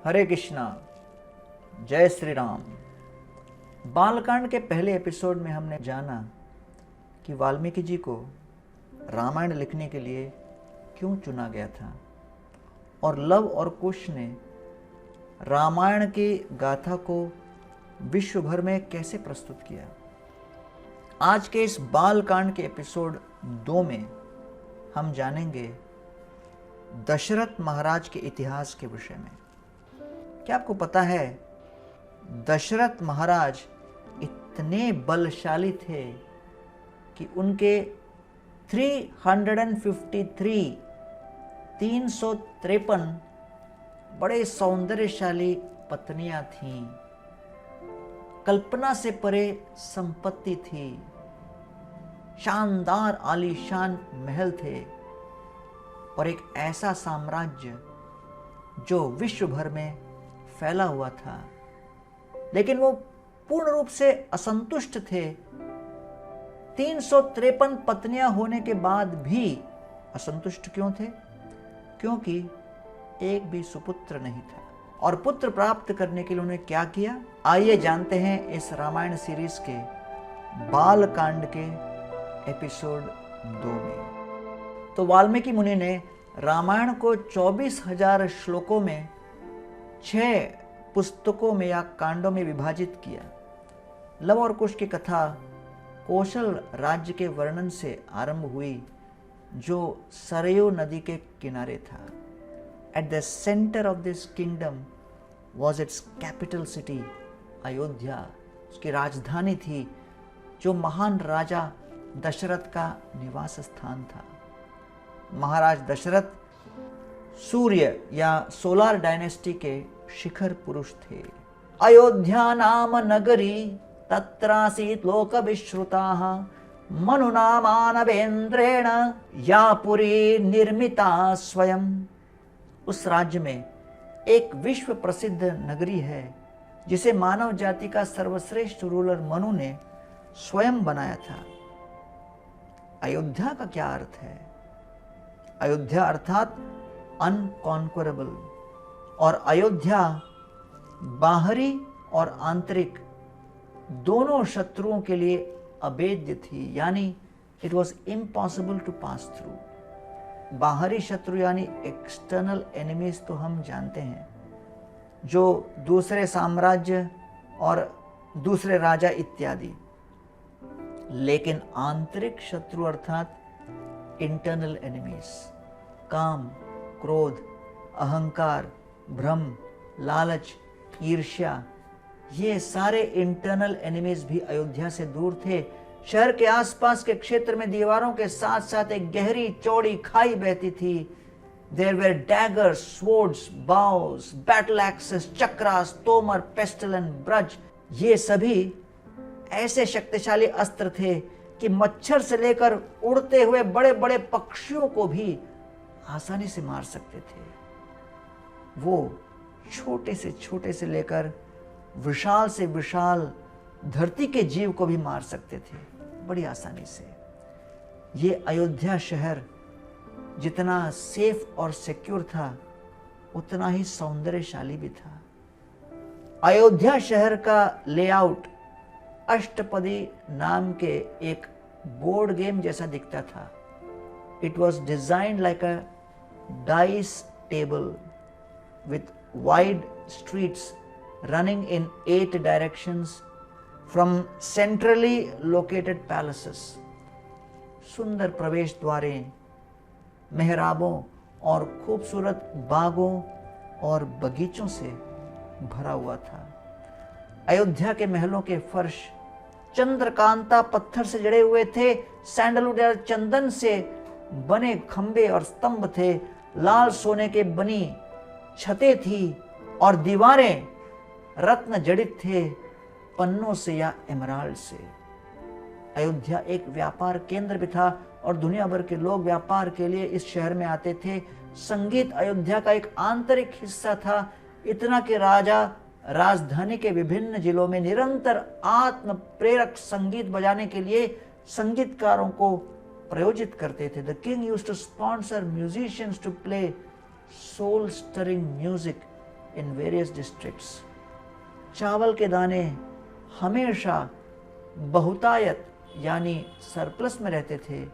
हरे कृष्णा, जय श्री राम। बालकांड के पहले एपिसोड में हमने जाना कि वाल्मीकि जी को रामायण लिखने के लिए क्यों चुना गया था और लव और कुश ने रामायण की गाथा को विश्व भर में कैसे प्रस्तुत किया। आज के इस बालकांड के एपिसोड 2 में हम जानेंगे दशरथ महाराज के इतिहास के विषय में। क्या आपको पता है दशरथ महाराज इतने बलशाली थे कि उनके 353 बड़े सौंदर्यशाली पत्नियां थीं, कल्पना से परे संपत्ति थी, शानदार आलीशान महल थे और एक ऐसा साम्राज्य जो विश्व भर में फैला हुआ था। लेकिन वो पूर्ण रूप से असंतुष्ट थे। 353 पत्नियां होने के बाद भी असंतुष्ट क्यों थे? क्योंकि एक भी सुपुत्र नहीं था। और पुत्र प्राप्त करने के लिए उन्होंने क्या किया? आइए जानते हैं इस रामायण सीरीज के बालकांड के एपिसोड 2 में। तो वाल्मीकि मुनि ने रामायण को 24,000 श्लोकों में 6 पुस्तकों में या कांडों में विभाजित किया। लव और कुश की कथा कौशल राज्य के वर्णन से आरंभ हुई जो सरयू नदी के किनारे था। At the centre of this kingdom was it's capital city Ayodhya. उसकी राजधानी थी जो महान राजा दशरथ का निवास स्थान था। महाराज दशरथ सूर्य या सोलार डायनेस्टी के शिखर पुरुष थे। अयोध्या नाम नगरी तत्रासीत् लोक विश्रुताः मनुना मानवेंद्रेण या पुरी निर्मिता स्वयं। उस राज्य में एक विश्व प्रसिद्ध नगरी है जिसे मानव जाति का सर्वश्रेष्ठ रूलर मनु ने स्वयं बनाया था। अयोध्या का क्या अर्थ है? अयोध्या अर्थात अनकॉन्करेबल। और अयोध्या बाहरी और आंतरिक दोनों शत्रुओं के लिए अभेद्य थी, यानी it was impossible to pass through. बाहरी शत्रु यानी एक्सटर्नल एनिमीज तो हम जानते हैं, जो दूसरे साम्राज्य और दूसरे राजा इत्यादि। लेकिन आंतरिक शत्रु अर्थात इंटरनल एनिमीज, काम, क्रोध, अहंकार, भ्रम, लालच, ईर्ष्या, ये सारे इंटरनल एनिमीज भी अयोध्या से दूर थे। शहर के आसपास के क्षेत्र में दीवारों के साथ साथ एक गहरी चौड़ी खाई बहती थी। There were daggers, swords, bows, battle axes, chakras, tomar, pestle and ब्रज। ये सभी ऐसे शक्तिशाली अस्त्र थे कि मच्छर से लेकर उड़ते हुए बड़े बड़े पक्षियों को भी आसानी से मार सकते थे। वो छोटे से लेकर विशाल से विशाल धरती के जीव को भी मार सकते थे बड़ी आसानी से। ये अयोध्या शहर जितना सेफ और सिक्योर था उतना ही सौंदर्यशाली भी था। अयोध्या शहर का लेआउट अष्टपदी नाम के एक बोर्ड गेम जैसा दिखता था। It was designed like a dice table with wide streets running in 8 directions from centrally located palaces. सुंदर प्रवेश द्वारें, मेहराबों और खूबसूरत बागों और बगीचों से भरा हुआ था। अयोध्या के महलों के फर्श चंद्रकांता पत्थर से जड़े हुए थे। सैंडलवुड या चंदन से बने खंबे और स्तंभ थे। लाल सोने के बनी छतें थी और दीवारें रत्न जड़ित थे, पन्नों से या एमराल्ड से। अयोध्या एक व्यापार केंद्र भी था और दुनिया भर के लोग व्यापार के लिए इस शहर में आते थे। संगीत अयोध्या का एक आंतरिक हिस्सा था, इतना कि राजा राजधानी के विभिन्न जिलों में निरंतर आत्म प्रेरक संगीत बजाने के लिए संगीतकारों को प्रयोजित करते थे। The king used to sponsor musicians to play soul stirring music in various districts. चावल के दाने हमेशा बहुतायत यानी सरप्लस में रहते थे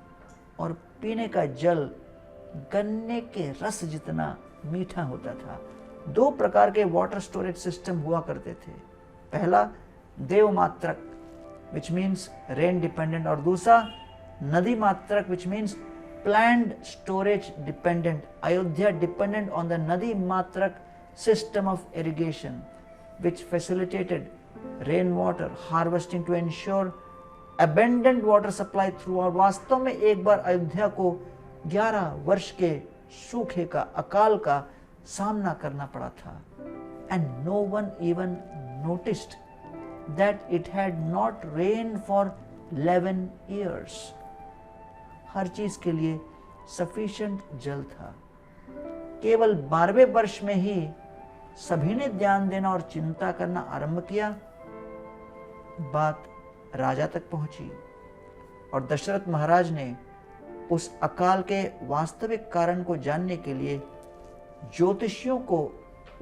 और पीने का जल गन्ने के रस जितना मीठा होता था। दो प्रकार के वाटर स्टोरेज सिस्टम हुआ करते थे। पहला देव मात्रक विच मीन्स रेन डिपेंडेंट और दूसरा नदी मात्रक which means planned storage dependent. Ayodhya depended on the Nadi Matrak system of irrigation which facilitated rainwater harvesting to ensure abundant water supply throughout. वास्तव में एक बार अयोध्या को 11 वर्ष के सूखे का अकाल का सामना करना पड़ा था and no one even noticed that it had not rained for 11 years. हर चीज के लिए सफिशिएंट जल था। केवल 12वें वर्ष में ही सभी ने ध्यान देना और चिंता करना आरंभ किया। बात राजा तक पहुंची और दशरथ महाराज ने उस अकाल के वास्तविक कारण को जानने के लिए ज्योतिषियों को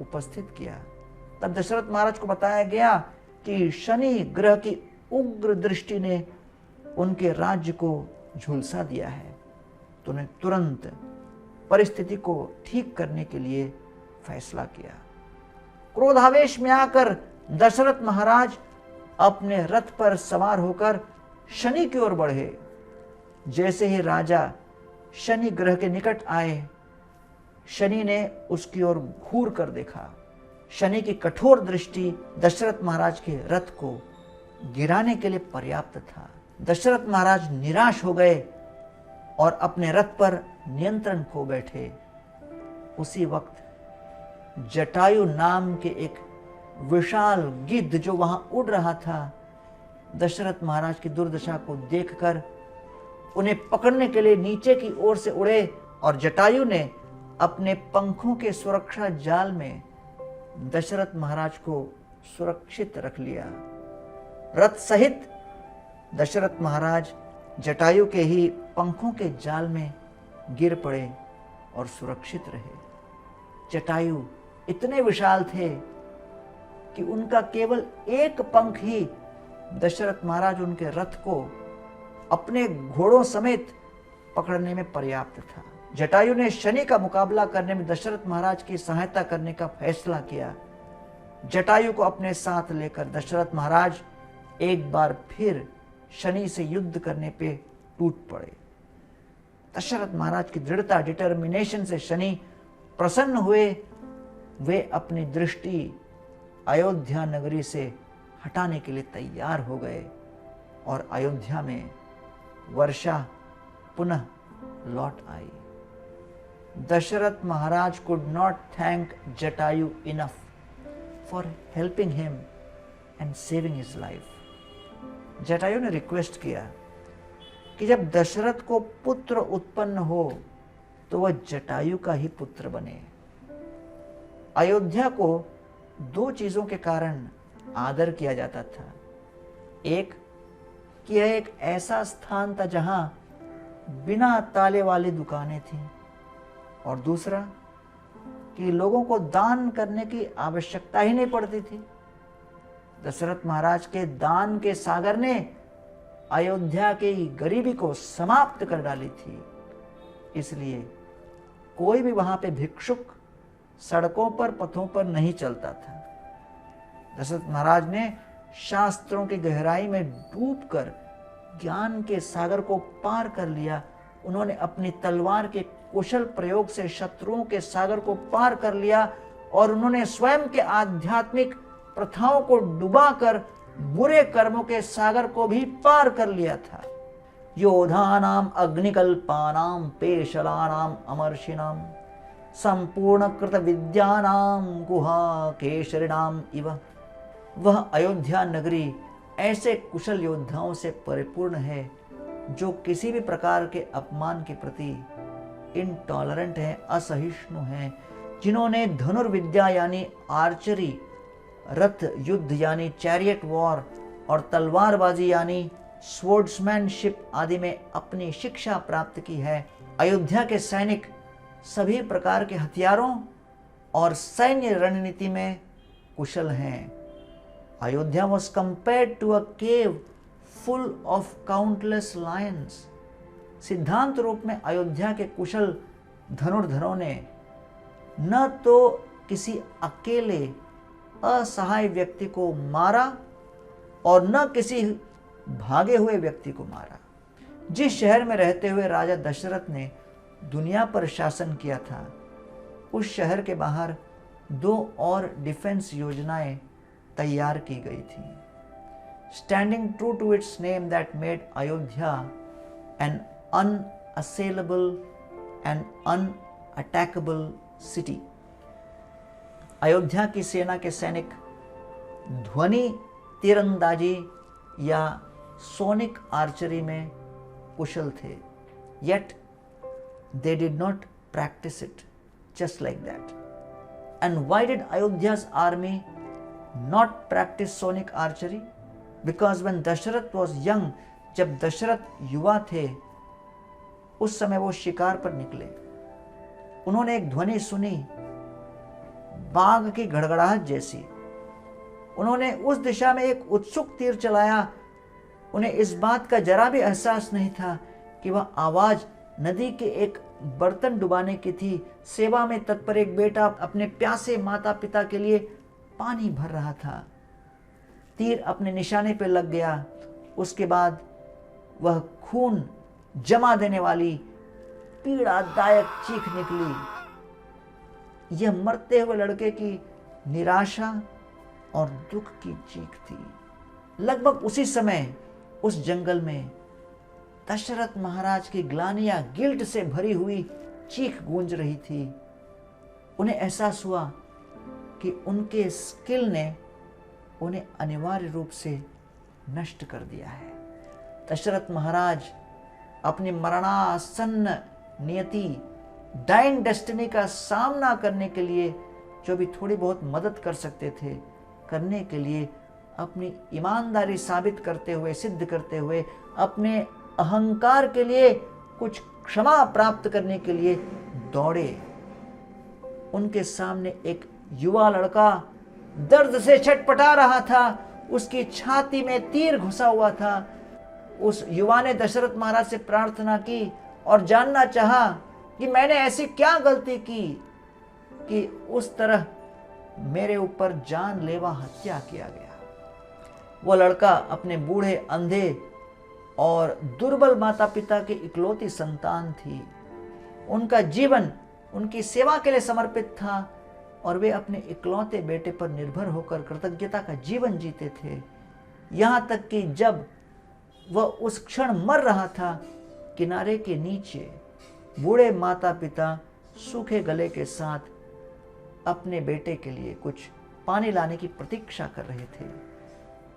उपस्थित किया। तब दशरथ महाराज को बताया गया कि शनि ग्रह की उग्र दृष्टि ने उनके राज्य को झुलसा दिया है, तो उन्हें तुरंत परिस्थिति को ठीक करने के लिए फैसला किया। क्रोधावेश में आकर दशरथ महाराज अपने रथ पर सवार होकर शनि की ओर बढ़े। जैसे ही राजा शनि ग्रह के निकट आए, शनि ने उसकी ओर घूर कर देखा। शनि की कठोर दृष्टि दशरथ महाराज के रथ को गिराने के लिए पर्याप्त था। दशरथ महाराज निराश हो गए और अपने रथ पर नियंत्रण खो बैठे। उसी वक्त जटायु नाम के एक विशाल गिद्ध जो वहां उड़ रहा था, दशरथ महाराज की दुर्दशा को देखकर उन्हें पकड़ने के लिए नीचे की ओर से उड़े और जटायु ने अपने पंखों के सुरक्षा जाल में दशरथ महाराज को सुरक्षित रख लिया। रथ सहित दशरथ महाराज जटायु के ही पंखों के जाल में गिर पड़े और सुरक्षित रहे। जटायु इतने विशाल थे कि उनका केवल एक पंख ही दशरथ महाराज उनके रथ को अपने घोड़ों समेत पकड़ने में पर्याप्त था। जटायु ने शनि का मुकाबला करने में दशरथ महाराज की सहायता करने का फैसला किया। जटायु को अपने साथ लेकर दशरथ महाराज एक बार फिर शनि से युद्ध करने पे टूट पड़े। दशरथ महाराज की दृढ़ता डिटर्मिनेशन से शनि प्रसन्न हुए। वे अपनी दृष्टि अयोध्या नगरी से हटाने के लिए तैयार हो गए और अयोध्या में वर्षा पुनः लौट आई। दशरथ महाराज could not thank Jatayu enough for helping him and saving his life. Jatayu ने रिक्वेस्ट किया कि जब दशरथ को पुत्र उत्पन्न हो तो वह जटायु का ही पुत्र बने। अयोध्या को दो चीजों के कारण आदर किया जाता था। एक कि यह एक ऐसा स्थान था जहां बिना ताले वाली दुकानें थीं और दूसरा कि लोगों को दान करने की आवश्यकता ही नहीं पड़ती थी। दशरथ महाराज के दान के सागर ने अयोध्या की गरीबी को समाप्त कर डाली थी। इसलिए कोई भी वहां पे भिक्षुक सड़कों पर पथों पर नहीं चलता था। दशरथ महाराज ने शास्त्रों की गहराई में डूबकर ज्ञान के सागर को पार कर लिया। उन्होंने अपनी तलवार के कुशल प्रयोग से शत्रुओं के सागर को पार कर लिया और उन्होंने स्वयं के आध्यात्मिक प्रथाओं को डुबाकर बुरे कर्मों के सागर को भी पार कर लिया था। योधानाम अग्निकल्पानाम पेशलानाम अमर्षिणाम संपूर्ण कृत विद्यानाम गुहा केशरिणाम इव। वह अयोध्या नगरी ऐसे कुशल योद्धाओं से परिपूर्ण है जो किसी भी प्रकार के अपमान के प्रति इनटॉलरेंट हैं, असहिष्णु हैं, जिन्होंने धनुर्विद्या यानी आर्चरी, रथ युद्ध यानी चैरियट वॉर और तलवारबाजी यानी स्वॉर्ड्समैनशिप आदि में अपनी शिक्षा प्राप्त की है। अयोध्या के सैनिक सभी प्रकार के हथियारों और सैन्य रणनीति में कुशल हैं। Ayodhya was compared to a cave full of countless lions. सिद्धांत रूप में अयोध्या के कुशल धनुर्धरों ने न तो किसी अकेले असहाय व्यक्ति को मारा और न किसी भागे हुए व्यक्ति को मारा। जिस शहर में रहते हुए राजा दशरथ ने दुनिया पर शासन किया था, उस शहर के बाहर 2 और डिफेंस योजनाएं तैयार की गई थी। Standing true to its name that made Ayodhya an unassailable and unattackable city. Ayodhya की सेना के सैनिक ध्वनि तीरंदाजी या सोनिक आर्चरी में कुशल थे, yet they did not practice it just like that. And why did Ayodhya's army not practice sonic archery? Because when Dasharath was young, जब दशरथ युवा थे, उस समय वो शिकार पर निकले। उन्होंने एक ध्वनि सुनी, बाघ की गड़गड़ाहट जैसी। उन्होंने उस दिशा में एक उत्सुक तीर चलाया। उन्हें इस बात का जरा भी एहसास नहीं था कि वह आवाज नदी के एक बर्तन डुबाने की थी। सेवा में तत्पर एक बेटा अपने प्यासे माता पिता के लिए पानी भर रहा था। तीर अपने निशाने पर लग गया। उसके बाद वह खून जमा देने वाली पीड़ादायक चीख निकली। यह मरते हुए लड़के की निराशा और दुख की चीख थी। लगभग उसी समय उस जंगल में दशरथ महाराज की ग्लानियां गिल्ट से भरी हुई चीख गूंज रही थी। उन्हें एहसास हुआ कि उनके स्किल ने उन्हें अनिवार्य रूप से नष्ट कर दिया है। दशरथ महाराज अपनी मरणासन्न नियति, डाइंग डेस्टिनी का सामना करने के लिए जो भी थोड़ी बहुत मदद कर सकते थे, करने के लिए अपनी ईमानदारी साबित करते हुए, सिद्ध करते हुए, अपने अहंकार के लिए कुछ क्षमा प्राप्त करने के लिए दौड़े। उनके सामने एक युवा लड़का दर्द से छटपटा रहा था। उसकी छाती में तीर घुसा हुआ था। उस युवा ने दशरथ महाराज से प्रार्थना की और जानना चाहा कि मैंने ऐसी क्या गलती की कि उस तरह मेरे ऊपर जानलेवा हत्या किया गया। वो लड़का अपने बूढ़े, अंधे और दुर्बल माता पिता की इकलौती संतान थी। उनका जीवन उनकी सेवा के लिए समर्पित था और वे अपने इकलौते बेटे पर निर्भर होकर कृतज्ञता का जीवन जीते थे। यहाँ तक कि जब वह उस क्षण मर रहा था, किनारे के नीचे बूढ़े माता पिता सूखे गले के साथ अपने बेटे के लिए कुछ पानी लाने की प्रतीक्षा कर रहे थे।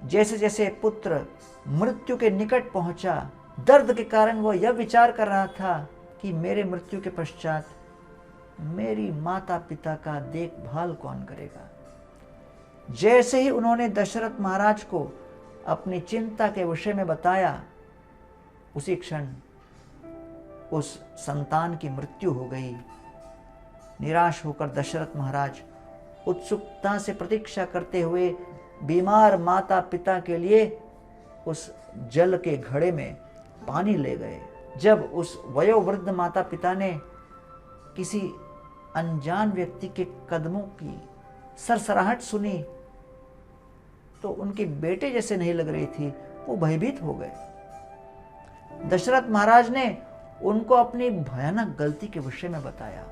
जैसे जैसे पुत्र मृत्यु के निकट पहुंचा, दर्द के कारण वह यह विचार कर रहा था कि मेरे मृत्यु के पश्चात मेरी माता पिता का देखभाल कौन करेगा। जैसे ही उन्होंने दशरथ महाराज को अपनी चिंता के विषय में बताया, उसी क्षण उस संतान की मृत्यु हो गई। निराश होकर दशरथ महाराज उत्सुकता से प्रतीक्षा करते हुए बीमार माता पिता के लिए उस जल के घड़े में पानी ले गए। जब उस वयोवृद्ध माता पिता ने किसी अनजान व्यक्ति के कदमों की सरसराहट सुनी तो उनके बेटे जैसे नहीं लग रही थी। वो भयभीत हो गए। दशरथ महाराज ने उनको अपनी भयानक गलती के विषय में बताया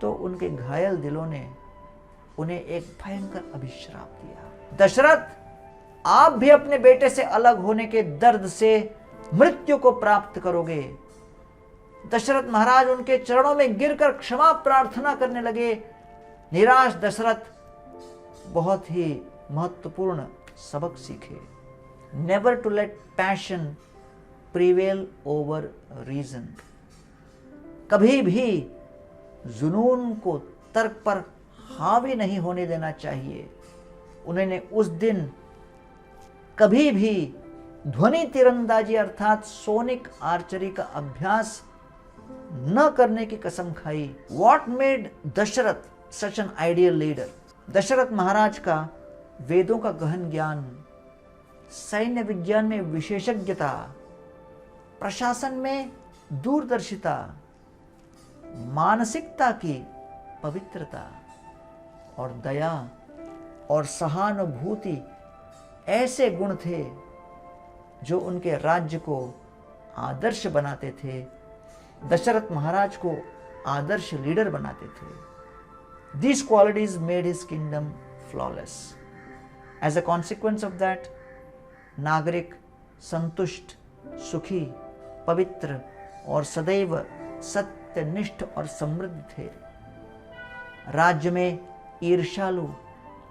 तो उनके घायल दिलों ने उन्हें एक भयंकर अभिश्राप दिया। दशरथ, आप भी अपने बेटे से अलग होने के दर्द से मृत्यु को प्राप्त करोगे। दशरथ महाराज उनके चरणों में गिरकर क्षमा प्रार्थना करने लगे। निराश दशरथ बहुत ही महत्वपूर्ण सबक सीखे। Never to let passion prevail over reason. कभी भी जुनून को तर्क पर हावी नहीं होने देना चाहिए। उन्होंने उस दिन कभी भी ध्वनि तीरंदाजी अर्थात सोनिक आर्चरी का अभ्यास न करने की कसम खाई। What made Dasharath such an ideal leader? Dasharath Maharaj का वेदों का गहन ज्ञान, सैन्य विज्ञान में विशेषज्ञता, प्रशासन में दूरदर्शिता, मानसिकता की पवित्रता और दया और सहानुभूति ऐसे गुण थे जो उनके राज्य को आदर्श बनाते थे, दशरथ महाराज को आदर्श लीडर बनाते थे। These qualities made his kingdom flawless. As a consequence of that, नागरिक संतुष्ट, सुखी, पवित्र और सदैव सत्यनिष्ठ और समृद्ध थे। राज्य में ईर्ष्यालु,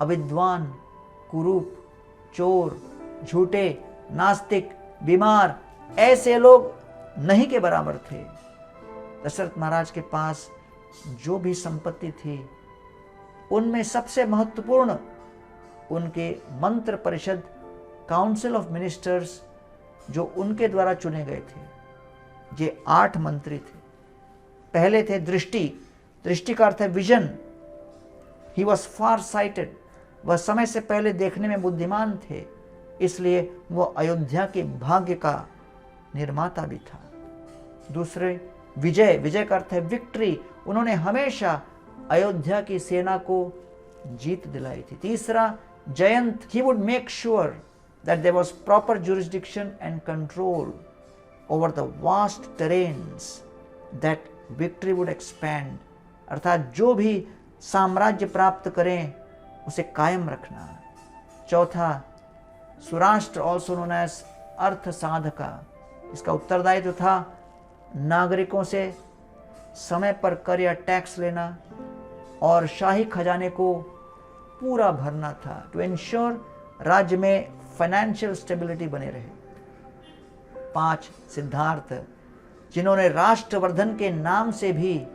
अविद्वान, कुरूप, चोर, झूठे, नास्तिक, बीमार ऐसे लोग नहीं के बराबर थे। दशरथ महाराज के पास जो भी संपत्ति थी, उनमें सबसे महत्वपूर्ण उनके मंत्र परिषद, काउंसिल ऑफ मिनिस्टर्स, जो उनके द्वारा चुने गए थे। ये 8 मंत्री थे। पहले थे दृष्टि, दृष्टि का अर्थ है vision. He was far sighted, वह समय से पहले देखने में बुद्धिमान थे, इसलिए वह अयोध्या के भाग्य का निर्माता भी था। दूसरे विजय, विजय का अर्थ है विक्ट्री, उन्होंने हमेशा अयोध्या की सेना को जीत दिलाई थी। तीसरा Jayant, he would make sure that there was proper jurisdiction and control over the vast terrains that victory would expand, अर्थात जो भी साम्राज्य प्राप्त करें उसे कायम रखना। चौथा Surashtra, also known as Artha Sadhaka, इसका उत्तरदायित्व था नागरिकों से समय पर कर या टैक्स लेना और शाही खजाने को पूरा भरना था, टू इंश्योर राज्य में फाइनेंशियल स्टेबिलिटी बने रहे। 5 सिद्धार्थ, जिन्होंने राष्ट्रवर्धन के नाम से भी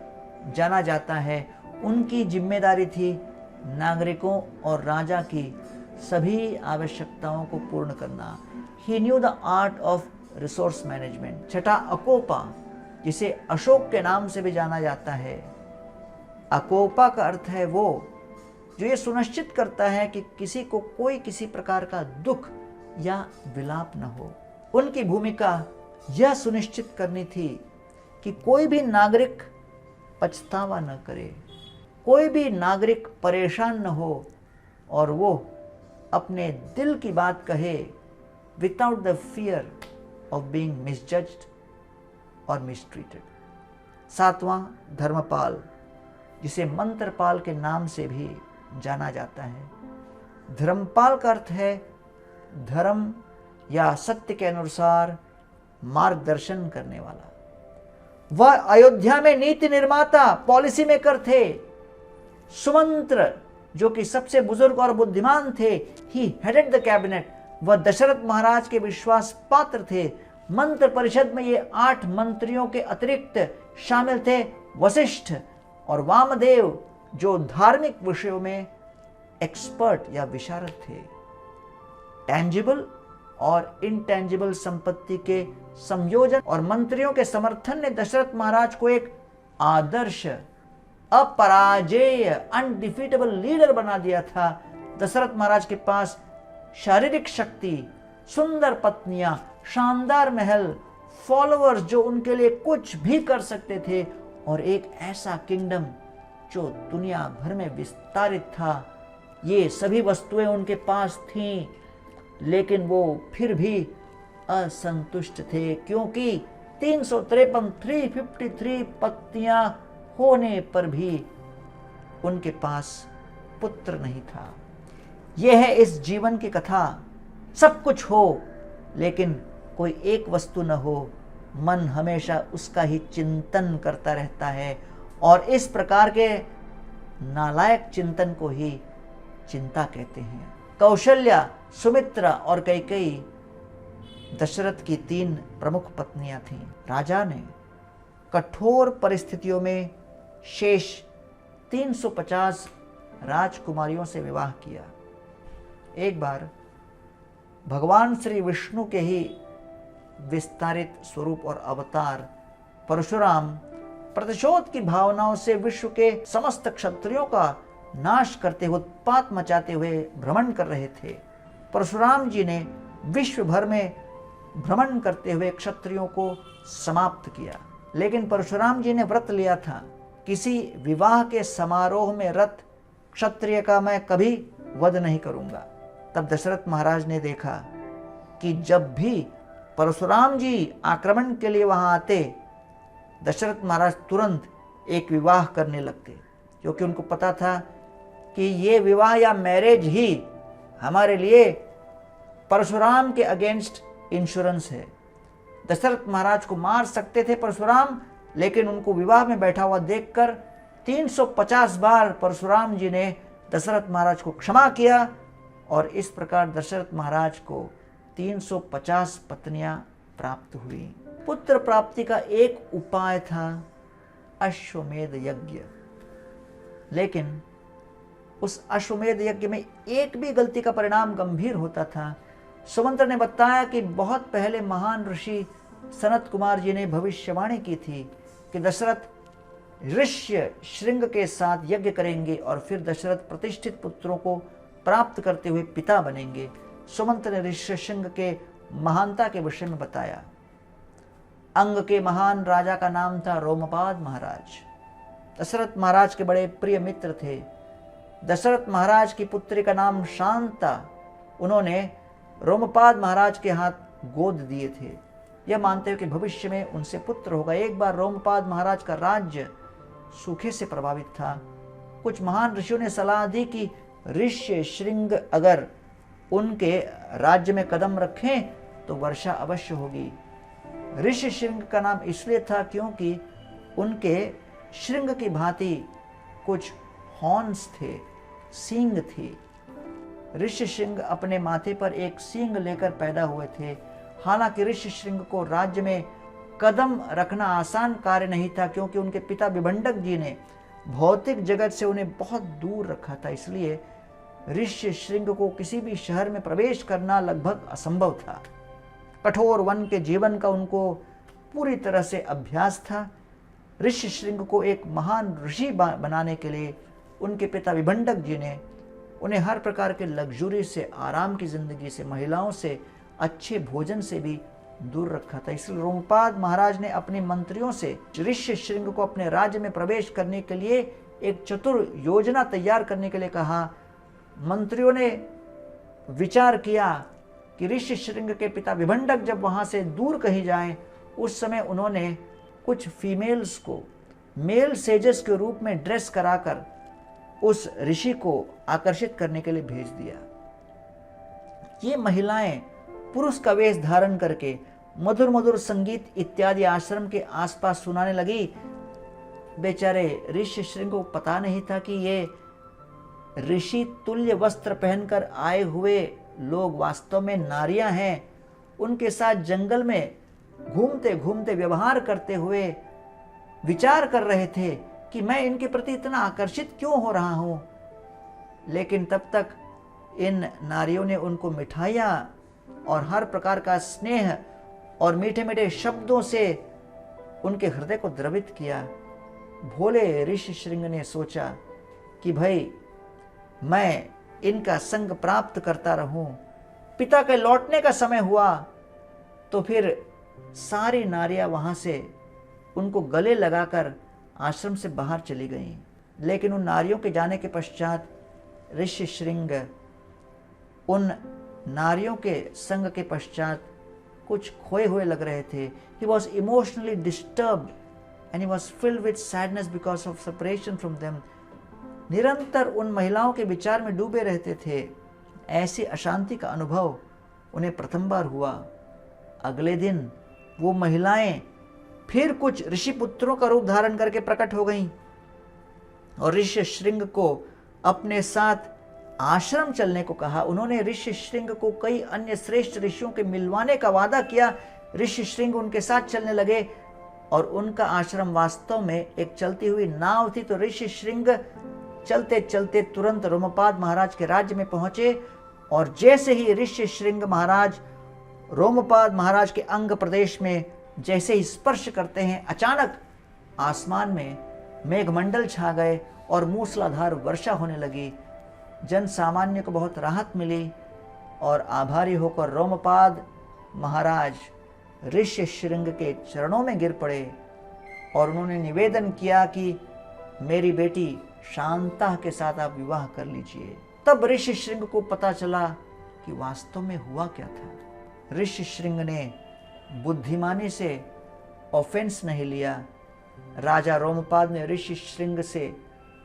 जाना जाता है, उनकी जिम्मेदारी थी नागरिकों और राजा की सभी आवश्यकताओं को पूर्ण करना। He knew the art of resource management. छठा अकोपा, जिसे अशोक के नाम से भी जाना जाता है। अकोपा का अर्थ है वो जो ये सुनिश्चित करता है कि किसी को कोई किसी प्रकार का दुख या विलाप न हो। उनकी भूमिका यह सुनिश्चित करनी थी कि कोई भी नागरिक पछतावा न करे, कोई भी नागरिक परेशान न हो और वो अपने दिल की बात कहे without the fear of being misjudged और मिसट्रीटेड। 7वां धर्मपाल, जिसे मंत्रपाल के नाम से भी जाना जाता है। धर्मपाल का अर्थ है धर्म या सत्य के अनुसार मार्गदर्शन करने वाला। वह अयोध्या में नीति निर्माता, पॉलिसी मेकर थे। सुमंत्र, जो कि सबसे बुजुर्ग और बुद्धिमान थे, ही हेडेड द कैबिनेट, वह दशरथ महाराज के विश्वास पात्र थे। मंत्र परिषद में ये 8 मंत्रियों के अतिरिक्त शामिल थे वशिष्ठ और वामदेव, जो धार्मिक विषयों में एक्सपर्ट या विशारद थे। टैंजिबल और इनटैंजिबल संपत्ति के संयोजन और मंत्रियों के समर्थन ने दशरथ महाराज को एक आदर्श, अपराजेय, अनडिफीटेबल लीडर बना दिया था। दशरथ महाराज के पास शारीरिक शक्ति, सुंदर पत्नियां, शानदार महल, फॉलोअर्स जो उनके लिए कुछ भी कर सकते थे और एक ऐसा किंगडम जो दुनिया भर में विस्तारित था। ये सभी वस्तुएं उनके पास थीं, लेकिन वो फिर भी असंतुष्ट थे, क्योंकि 353 पत्नियां होने पर भी उनके पास पुत्र नहीं था। यह है इस जीवन की कथा। सब कुछ हो लेकिन कोई एक वस्तु न हो, मन हमेशा उसका ही चिंतन करता रहता है और इस प्रकार के नालायक चिंतन को ही चिंता कहते हैं। कौशल्या, सुमित्रा और कैकेयी दशरथ की 3 प्रमुख पत्नियां थीं। राजा ने कठोर परिस्थितियों में शेष 350 राजकुमारियों से विवाह किया। एक बार भगवान श्री विष्णु के ही विस्तारित स्वरूप और अवतार परशुराम प्रतिशोध की भावनाओं से विश्व के समस्त क्षत्रियों का नाश करते हुए, उत्पात मचाते हुए भ्रमण कर रहे थे। परशुराम जी ने विश्व भर में भ्रमण करते हुए क्षत्रियों को समाप्त किया। लेकिन परशुराम जी ने व्रत लिया था, किसी विवाह के समारोह में रत क्षत्रिय का मैं कभी वध नहीं करूंगा। तब दशरथ महाराज ने देखा कि जब भी परशुराम जी आक्रमण के लिए वहां आते, दशरथ महाराज तुरंत एक विवाह करने लगते, क्योंकि उनको पता था कि ये विवाह या मैरिज ही हमारे लिए परशुराम के अगेंस्ट इंश्योरेंस है। दशरथ महाराज को मार सकते थे परशुराम, लेकिन उनको विवाह में बैठा हुआ देखकर 350 बार परशुराम जी ने दशरथ महाराज को क्षमा किया, और इस प्रकार दशरथ महाराज को 350 पत्नियां प्राप्त हुई। पुत्र प्राप्ति का एक उपाय था अश्वमेध यज्ञ, लेकिन उस अश्वमेध यज्ञ में एक भी गलती का परिणाम गंभीर होता था। सुमंत्र ने बताया कि बहुत पहले महान ऋषि सनत कुमार जी ने भविष्यवाणी की थी कि दशरथ ऋष्य श्रृंग के साथ यज्ञ करेंगे और फिर दशरथ प्रतिष्ठित पुत्रों को प्राप्त करते हुए पिता बनेंगे। सुमंत्र ने ऋष्य श्रृंग के महानता के विषय में बताया। अंग के महान राजा का नाम था रोमपाद महाराज। दशरथ महाराज के बड़े प्रिय मित्र थे। दशरथ महाराज की पुत्री का नाम शांता उन्होंने रोमपाद महाराज के हाथ गोद दिए थे, यह मानते हुए कि भविष्य में उनसे पुत्र होगा। एक बार रोमपाद महाराज का राज्य सूखे से प्रभावित था। कुछ महान ऋषियों ने सलाह दी कि ऋष्य श्रृंग अगर उनके राज्य में कदम रखें तो वर्षा अवश्य होगी। ऋष्य श्रृंग का नाम इसलिए था क्योंकि उनके श्रृंग की भांति कुछ हॉर्न्स थे, सींग थी। ऋष्य श्रृंग अपने माथे पर एक सींग लेकर पैदा हुए थे। हालांकि ऋष्य श्रृंग को राज्य में कदम रखना आसान कार्य नहीं था, क्योंकि उनके पिता विभंडक जी ने भौतिक जगत से उन्हें बहुत दूर रखा था। इसलिए ऋष्य श्रृंग को किसी भी शहर में प्रवेश करना लगभग असंभव था। कठोर वन के जीवन का उनको पूरी तरह से अभ्यास था। ऋष्य श्रृंग को एक महान ऋषि बनाने के लिए उनके पिता विभंडक जी ने उन्हें हर प्रकार के लग्जरी से, आराम की जिंदगी से, महिलाओं से, अच्छे भोजन से भी दूर रखा था। इसलिए रोमपाद महाराज ने अपने मंत्रियों से ऋष्य श्रृंग को अपने राज्य में प्रवेश करने के लिए एक चतुर योजना तैयार करने के लिए कहा। मंत्रियों ने विचार किया कि ऋष्य श्रृंग के पिता विभंडक जब वहां से दूर कहीं जाएं, उस समय उन्होंने कुछ फीमेल्स को मेल सेजेस के रूप में ड्रेस कराकर उस ऋषि को आकर्षित करने के लिए भेज दिया। ये महिलाएं पुरुष का वेश धारण करके मधुर मधुर संगीत इत्यादि आश्रम के आसपास सुनाने लगी। बेचारे ऋषि श्रृंग को पता नहीं था कि ये ऋषि तुल्य वस्त्र पहनकर आए हुए लोग वास्तव में नारियां हैं। उनके साथ जंगल में घूमते घूमते व्यवहार करते हुए विचार कर रहे थे कि मैं इनके प्रति इतना आकर्षित क्यों हो रहा हूं। लेकिन तब तक इन नारियों ने उनको मिठाइयाँ और हर प्रकार का स्नेह और मीठे मीठे शब्दों से उनके हृदय को द्रवित किया। भोले ऋषि श्रृंग ने सोचा कि भाई मैं इनका संग प्राप्त करता रहूं। पिता के लौटने का समय हुआ तो फिर सारी नारियां वहां से उनको गले लगाकर आश्रम से बाहर चली गईं। लेकिन उन नारियों के जाने के पश्चात ऋषि श्रृंग उन नारियों के संग के पश्चात कुछ खोए हुए लग रहे थे। He was emotionally disturbed and he was filled with sadness because of separation from them. निरंतर उन महिलाओं के विचार में डूबे रहते थे। ऐसी अशांति का अनुभव उन्हें प्रथम बार हुआ। अगले दिन वो महिलाएं फिर कुछ ऋषि पुत्रों का रूप धारण करके प्रकट हो गईं और ऋषि श्रृंग को अपने साथ आश्रम चलने को कहा। उन्होंने ऋषि श्रृंग को कई अन्य श्रेष्ठ ऋषियों के मिलवाने का वादा किया। ऋषि श्रृंग उनके साथ चलने लगे और उनका आश्रम वास्तव में एक चलती हुई नाव थी। तो ऋषि श्रृंग चलते चलते तुरंत रोमपाद महाराज के राज्य में पहुंचे और जैसे ही ऋषि श्रृंग महाराज रोमपाद महाराज के अंग प्रदेश में जैसे ही स्पर्श करते हैं, अचानक आसमान में मेघमंडल छा गए और मूसलाधार वर्षा होने लगी। जन सामान्य को बहुत राहत मिली और आभारी होकर रोमपाद महाराज ऋष्यशृंग के चरणों में गिर पड़े और उन्होंने निवेदन किया कि मेरी बेटी शांता के साथ आप विवाह कर लीजिए। तब ऋष्यशृंग को पता चला कि वास्तव में हुआ क्या था। ऋष्यशृंग ने बुद्धिमानी से ऑफेंस नहीं लिया। राजा रोमपाद ने ऋष्यशृंग से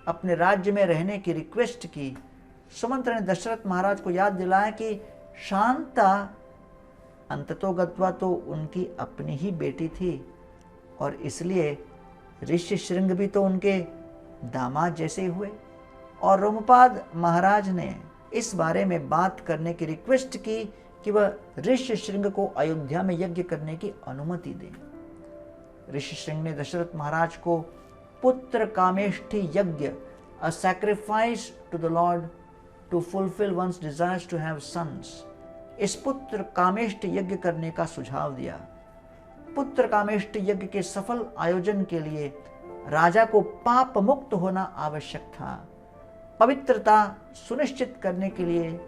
अपने राज्य में रहने की रिक्वेस्ट की। सुमंत्र ने दशरथ महाराज को याद दिलाया कि शांता अंततोगत्वा तो उनकी अपनी ही बेटी थी और इसलिए ऋष्यशृंग भी तो उनके दामाद जैसे ही हुए। और रोमपाद महाराज ने इस बारे में बात करने की रिक्वेस्ट की कि वह ऋष्यशृंग को अयोध्या में यज्ञ करने की अनुमति दें। ऋष्यशृंग ने दशरथ महाराज को Putrakameshti yagya, a sacrifice to the lord to fulfil one's desires to have sons, इस पुत्र कामेष्ट यज्ञ करने का सुझाव दिया। पुत्र कामेष्ट यज्ञ के सफल आयोजन के लिए राजा को पाप मुक्त होना आवश्यक था। पवित्रता सुनिश्चित करने के लिए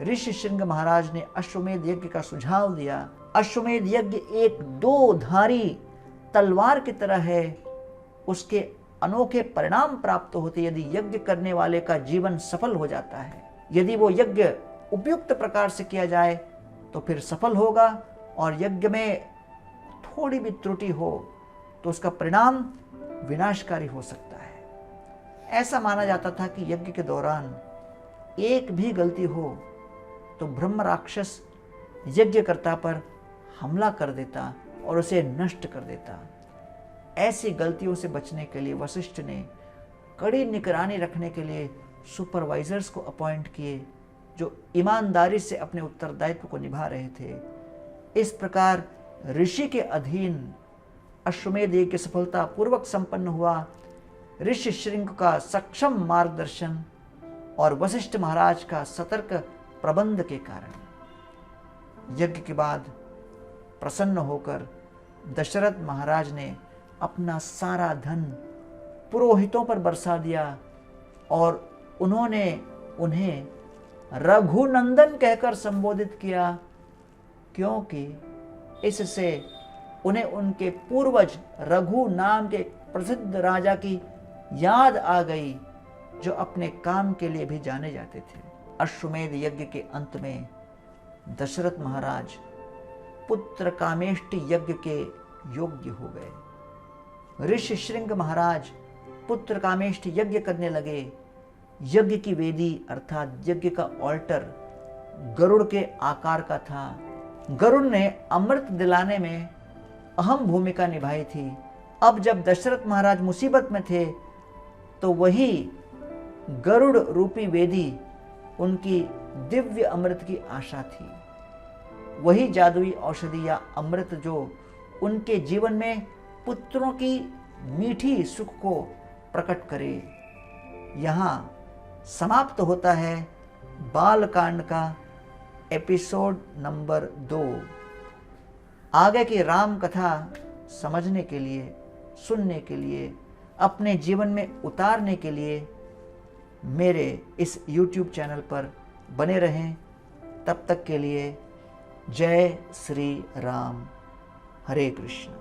ऋष्यशृंग महाराज ने अश्वमेध यज्ञ का सुझाव दिया। अश्वमेध यज्ञ एक दो धारी तलवार की तरह है। उसके अनोखे परिणाम प्राप्त होते यदि यज्ञ करने वाले का जीवन सफल हो जाता है। यदि वो यज्ञ उपयुक्त प्रकार से किया जाए तो फिर सफल होगा और यज्ञ में थोड़ी भी त्रुटि हो तो उसका परिणाम विनाशकारी हो सकता है। ऐसा माना जाता था कि यज्ञ के दौरान एक भी गलती हो तो ब्रह्म राक्षस यज्ञकर्ता पर हमला कर देता और उसे नष्ट कर देता। ऐसी गलतियों से बचने के लिए वशिष्ठ ने कड़ी निगरानी रखने के लिए सुपरवाइजर्स को अपॉइंट किए जो ईमानदारी से अपने उत्तरदायित्व को निभा रहे थे। इस प्रकार ऋषि के अधीन अश्वमेध यज्ञ सफलता पूर्वक संपन्न हुआ। ऋष्यशृंग का सक्षम मार्गदर्शन और वशिष्ठ महाराज का सतर्क प्रबंध के कारण यज्ञ के बाद प्रसन्न होकर दशरथ महाराज ने अपना सारा धन पुरोहितों पर बरसा दिया और उन्होंने उन्हें रघुनंदन कहकर संबोधित किया, क्योंकि इससे उन्हें उनके पूर्वज रघु नाम के प्रसिद्ध राजा की याद आ गई जो अपने काम के लिए भी जाने जाते थे। अश्वमेध यज्ञ के अंत में दशरथ महाराज पुत्र कामेष्टि यज्ञ के योग्य हो गए। ऋष्यशृंग महाराज पुत्र कामेष्टि यज्ञ करने लगे। यज्ञ की वेदी अर्थात यज्ञ का ऑल्टर गरुड़ के आकार का था। गरुड़ ने अमृत दिलाने में अहम भूमिका निभाई थी। अब जब दशरथ महाराज मुसीबत में थे तो वही गरुड़ रूपी वेदी उनकी दिव्य अमृत की आशा थी। वही जादुई औषधि या अमृत जो उनके जीवन में पुत्रों की मीठी सुख को प्रकट करे। यहाँ समाप्त होता है बालकांड का एपिसोड नंबर 2। आगे की राम कथा समझने के लिए, सुनने के लिए, अपने जीवन में उतारने के लिए मेरे इस YouTube चैनल पर बने रहें। तब तक के लिए जय श्री राम। हरे कृष्ण।